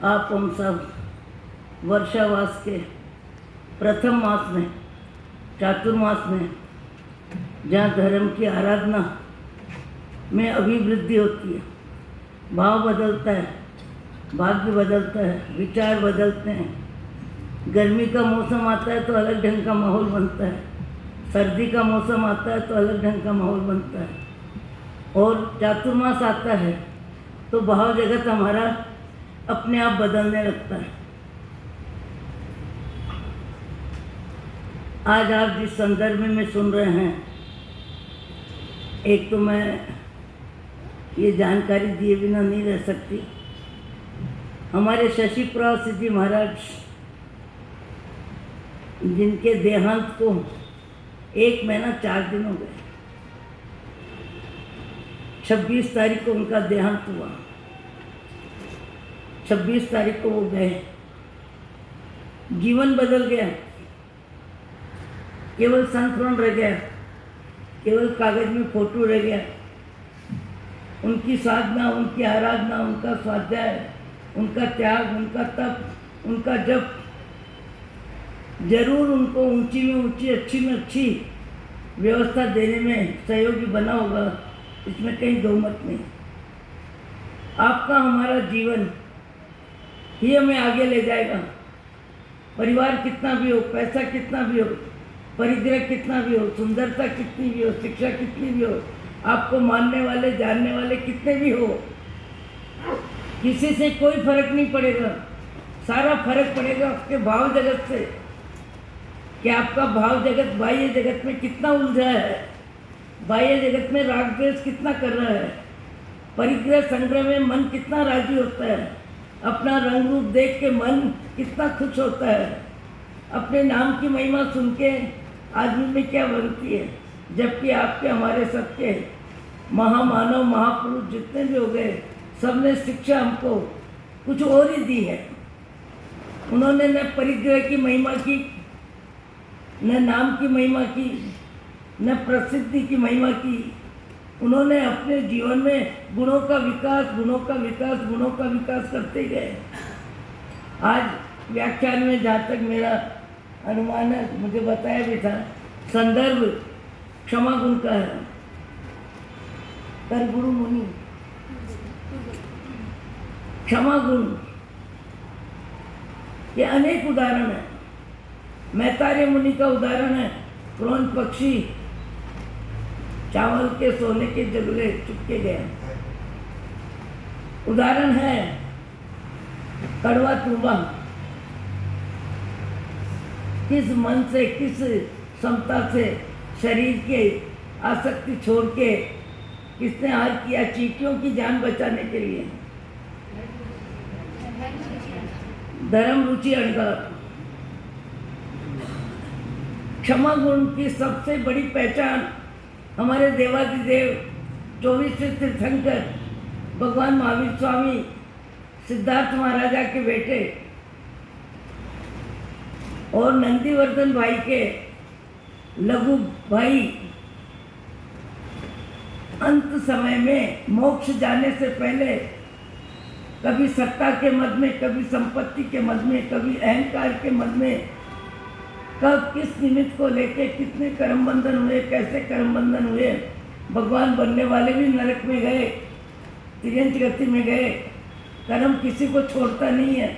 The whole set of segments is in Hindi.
आप हम सब वर्षावास के प्रथम मास में, चातुर्मास में, जहाँ धर्म की आराधना में अभिवृद्धि होती है, भाव बदलता है, भाग्य बदलता है, विचार बदलते हैं। गर्मी का मौसम आता है तो अलग ढंग का माहौल बनता है, सर्दी का मौसम आता है तो अलग ढंग का माहौल बनता है, और चातुर्मास आता है तो भाव जगत हमारा अपने आप बदलने लगता है। आज आप जिस संदर्भ में सुन रहे हैं, एक तो मैं ये जानकारी दिए बिना नहीं रह सकती। हमारे शशि प्रसाद सिद्धि महाराज, जिनके देहांत को 1 महीना 4 दिन हो गए, 26 तारीख को उनका देहांत हुआ। 26 तारीख को वो गए, जीवन बदल गया, केवल संस्मरण रह गया, केवल कागज में फोटो रह गया। उनकी साधना, उनकी आराधना, उनका स्वाध्याय, उनका त्याग, उनका तप, उनका जप जरूर उनको ऊंची में ऊंची, अच्छी में अच्छी व्यवस्था देने में सहयोगी बना होगा, इसमें कहीं दो मत नहीं। आपका हमारा जीवन ही हमें आगे ले जाएगा। परिवार कितना भी हो, पैसा कितना भी हो, परिग्रह कितना भी हो, सुंदरता कितनी भी हो, शिक्षा कितनी भी हो, आपको मानने वाले, जानने वाले कितने भी हो, किसी से कोई फर्क नहीं पड़ेगा। सारा फर्क पड़ेगा आपके भाव जगत से, कि आपका भाव जगत बाह्य जगत में कितना उलझा है, बाह्य जगत में राग द्वेष कितना कर रहा है, परिग्रह संग्रह में मन कितना राजी होता है, अपना रंग रूप देख के मन कितना खुश होता है, अपने नाम की महिमा सुन के आदमी में क्या बनती है। जबकि आपके हमारे सबके महामानव महापुरुष जितने भी हो गए, सबने शिक्षा हमको कुछ और ही दी है। उन्होंने न परिग्रह की महिमा की, न नाम की महिमा की, न प्रसिद्धि की महिमा की। उन्होंने अपने जीवन में गुणों का विकास, गुणों का विकास, गुणों का विकास करते गए। आज व्याख्यान में जहाँ तक मेरा अनुमान है, मुझे बताया भी था, संदर्भ क्षमा गुण का है। कर गुरु मुनि क्षमा गुण के अनेक उदाहरण है। मैतार्य मुनि का उदाहरण है, क्रोन पक्षी चावल के सोने के जगले चुपके गया। उदाहरण है कड़वा तुंबा, किस मन से, किस क्षमता से शरीर के आसक्ति छोड़ के किसने हार किया चींटियों की जान बचाने के लिए। धर्म रुचि अड़गा। क्षमा गुण की सबसे बड़ी पहचान हमारे देवादिदेव 24 तीर्थंकर भगवान महावीर स्वामी सिद्धार्थ महाराजा के बेटे और नंदीवर्धन भाई के लघु भाई अंत समय में मोक्ष जाने से पहले कभी सत्ता के मद में, कभी संपत्ति के मद में, कभी अहंकार के मद में, कब किस निमित्त को लेके कितने कर्म बंधन हुए, कैसे कर्म बंधन हुए। भगवान बनने वाले भी नरक में गए, तिर्यंच गति में गए। कर्म किसी को छोड़ता नहीं है।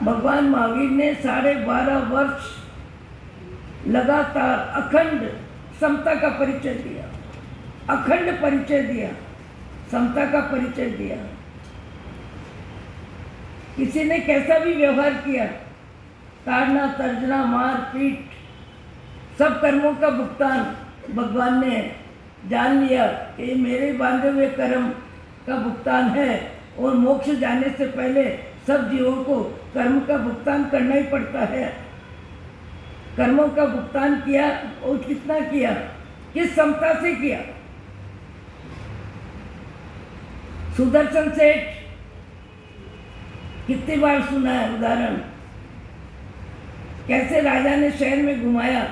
भगवान महावीर ने 12.5 वर्ष लगातार अखंड समता का परिचय दिया, अखंड परिचय दिया, समता का परिचय दिया। किसी ने कैसा भी व्यवहार किया, ताड़ना, तर्जना, मार पीट, सब कर्मों का भुगतान भगवान ने जान लिया कि ये मेरे बांधे हुए कर्म का भुगतान है, और मोक्ष जाने से पहले सब जीवों को कर्म का भुगतान करना ही पड़ता है। कर्मों का भुगतान किया, और कितना किया, किस समता से किया। सुदर्शन सेठ कितनी बार सुना है उदाहरण, कैसे राजा ने शहर में घुमाया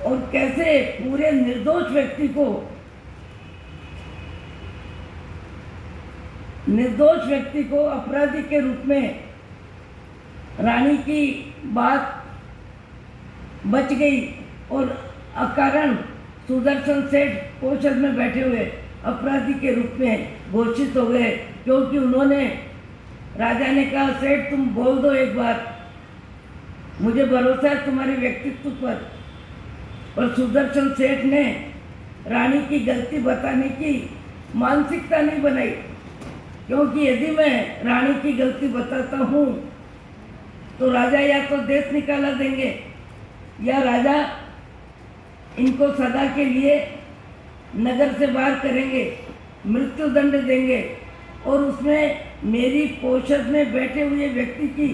और कैसे पूरे निर्दोष व्यक्ति को निर्दोष व्यक्ति को अपराधी के रूप में रानी की बात बच गई और अकारण सुदर्शन सेठ पोषद में बैठे हुए अपराधी के रूप में घोषित हो गए, क्योंकि उन्होंने, राजा ने कहा, सेठ तुम बोल दो एक बार, मुझे भरोसा है तुम्हारे व्यक्तित्व पर सुदर्शन सेठ ने रानी की गलती बताने की मानसिकता नहीं बनाई, क्योंकि यदि मैं रानी की गलती बताता हूँ तो राजा या तो देश निकाला देंगे या राजा इनको सदा के लिए नगर से बाहर करेंगे, मृत्यु दंड देंगे, और उसमें मेरी पोषद में बैठे हुए व्यक्ति की,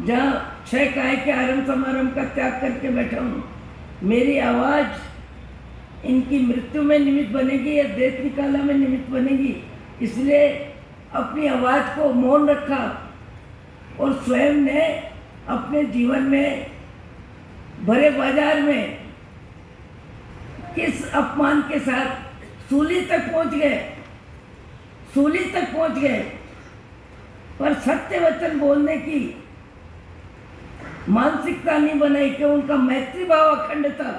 जहाँ 6 काय के आरंभ समारंभ का त्याग करके बैठा हूँ, मेरी आवाज़ इनकी मृत्यु में निमित्त बनेगी या देश निकाला में निमित्त बनेगी। इसलिए अपनी आवाज़ को मौन रखा और स्वयं ने अपने जीवन में भरे बाजार में किस अपमान के साथ सूली तक पहुंच गए, पर सत्य वचन बोलने की मानसिकता नहीं बनाई कि उनका मैत्री भाव अखंड था।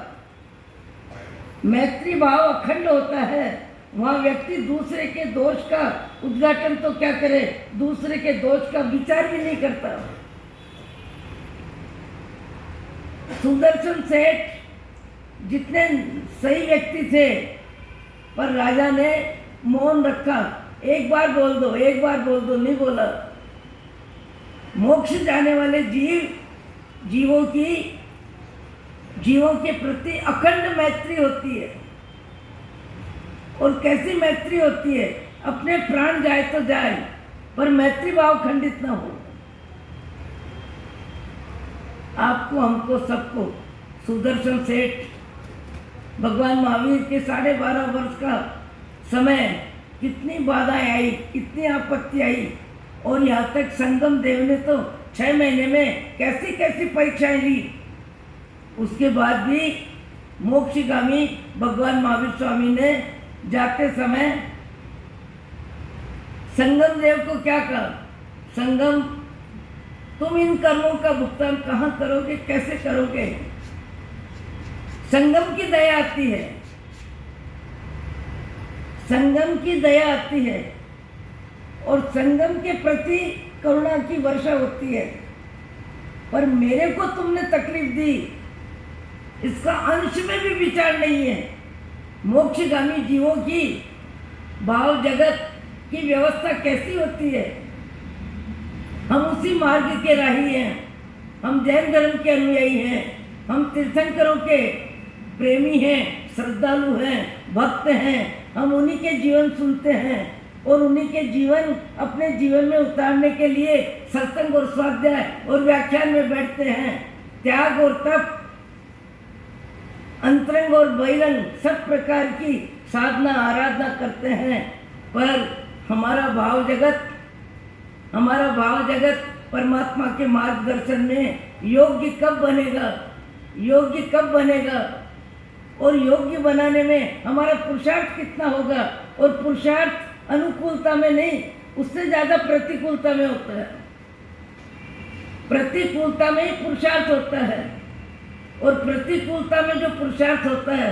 मैत्री भाव अखंड होता है, वहाँ व्यक्ति दूसरे के दोष का उद्घाटन तो क्या करे, दूसरे के दोष का विचार भी नहीं करता। सुदर्शन सेठ जितने सही व्यक्ति थे, पर राजा ने मौन रखा। एक बार बोल दो नहीं बोला। मोक्ष जाने वाले जीवों के प्रति अखंड मैत्री होती है। और कैसी मैत्री होती है? अपने प्राण जाए तो जाए, पर मैत्री भाव खंडित ना हो। आपको, हमको, सबको सुदर्शन सेठ भगवान महावीर के 12.5 वर्ष का समय, कितनी बाधाएं आई, कितनी आपत्ति आई, और यहाँ तक संगम देव ने तो 6 महीने में कैसी कैसी परीक्षाएं ली। उसके बाद भी मोक्षगामी भगवान महावीर स्वामी ने जाते समय संगम देव को क्या कहा? संगम, तुम इन कर्मों का भुगतान कहाँ करोगे, कैसे करोगे? संगम की दया आती है, संगम की दया आती है, और संगम के प्रति करुणा की वर्षा होती है। पर मेरे को तुमने तकलीफ दी, इसका अंश में भी विचार नहीं है। मोक्षगामी जीवों की भाव जगत की व्यवस्था कैसी होती है? हम उसी मार्ग के राही हैं, हम जैन धर्म के अनुयायी हैं, हम तीर्थंकरों के प्रेमी हैं, श्रद्धालु हैं, भक्त हैं। हम उन्हीं के जीवन सुनते हैं और उन्हीं के जीवन अपने जीवन में उतारने के लिए सत्संग और स्वाध्याय और व्याख्यान में बैठते हैं। त्याग और तप, अंतरंग और बहिरंग सब प्रकार की साधना आराधना करते हैं। पर हमारा भाव जगत परमात्मा के मार्गदर्शन में योग्य कब बनेगा और योग्य बनाने में हमारा पुरुषार्थ कितना होगा? और पुरुषार्थ अनुकूलता में नहीं, उससे ज़्यादा प्रतिकूलता में होता है। प्रतिकूलता में ही पुरुषार्थ होता है, और प्रतिकूलता में जो पुरुषार्थ होता है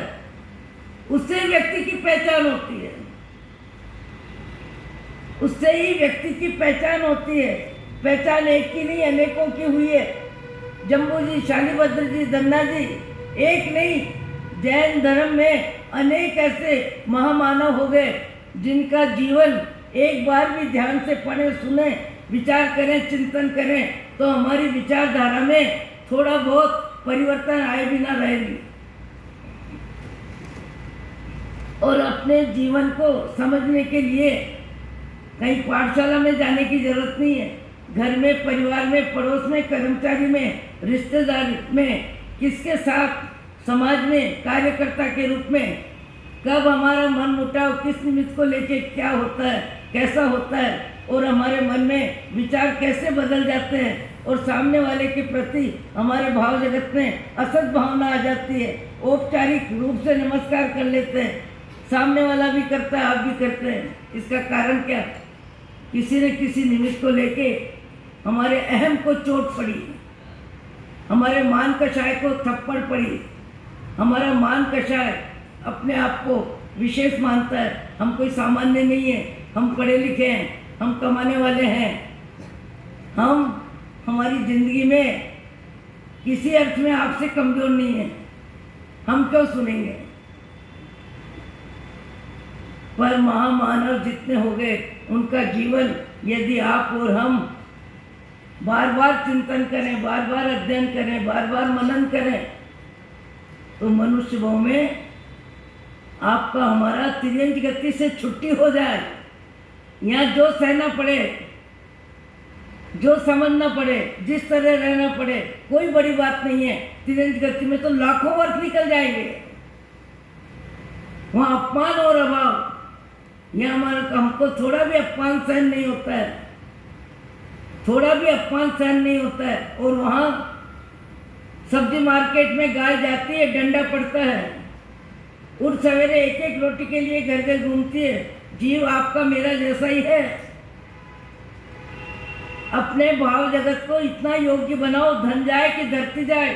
उससे व्यक्ति की पहचान होती है, उससे ही व्यक्ति की पहचान होती है। पहचान एक की नहीं, अनेकों की हुई है। जम्बू जी, शालीभद्र जी, धन्ना जी एक नहीं, जैन धर्म में अनेक ऐसे महामानव हो गए जिनका जीवन एक बार भी ध्यान से पढ़े, सुने, विचार करें, चिंतन करें तो हमारी विचारधारा में थोड़ा बहुत परिवर्तन आए बिना रहेगी। और अपने जीवन को समझने के लिए कहीं पाठशाला में जाने की जरूरत नहीं है। घर में, परिवार में, पड़ोस में, कर्मचारी में, रिश्तेदार में, किसके साथ समाज में कार्यकर्ता के रूप में कब हमारा मन मुटाव किस निमित्त को लेके क्या होता है, कैसा होता है, और हमारे मन में विचार कैसे बदल जाते हैं और सामने वाले के प्रति हमारे भाव जगत में असत भावना आ जाती है। औपचारिक रूप से नमस्कार कर लेते हैं, सामने वाला भी करता है, आप भी करते हैं। इसका कारण क्या? किसी न किसी निमित्त को लेके हमारे अहम को चोट पड़ी, हमारे मान कषाय को थप्पड़ पड़ी। हमारा मान कषाय अपने आप को विशेष मानता है, हम कोई सामान्य नहीं है, हम पढ़े लिखे हैं, हम कमाने वाले हैं, हम हमारी ज़िंदगी में किसी अर्थ में आपसे कमज़ोर नहीं है, हम क्यों सुनेंगे। पर महामानव जितने हो गए उनका जीवन यदि आप और हम बार बार चिंतन करें, बार बार अध्ययन करें, बार बार मनन करें, तो मनुष्य भाव में आपका हमारा तिरंज गति से छुट्टी हो जाए। यहाँ जो सहना पड़े, जो समझना पड़े, जिस तरह रहना पड़े, कोई बड़ी बात नहीं है। तिरंज गति में तो लाखों वर्ष निकल जाएंगे। वहाँ अपमान और अभाव, यहाँ हमारा हमको थोड़ा भी अपमान सहन नहीं होता है, थोड़ा भी अपमान सहन नहीं होता है। और वहाँ सब्जी मार्केट में गाय जाती है, डंडा पड़ता है, उठ सवेरे एक एक रोटी के लिए घर घर घूमती है। जीव आपका मेरा जैसा ही है। अपने भाव जगत को इतना योग्य बनाओ, धन जाए कि धरती जाए,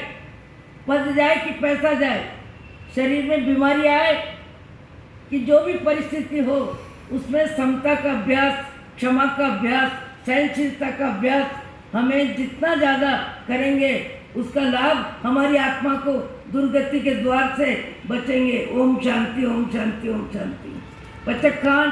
पद जाए कि पैसा जाए, शरीर में बीमारी आए कि जो भी परिस्थिति हो, उसमें समता का अभ्यास, क्षमा का अभ्यास, सहनशीलता का अभ्यास हमें जितना ज़्यादा करेंगे उसका लाभ हमारी आत्मा को दुर्गति के द्वार से बचेंगे। ओम शांति, ओम शांति, ओम शांति। पचक खांड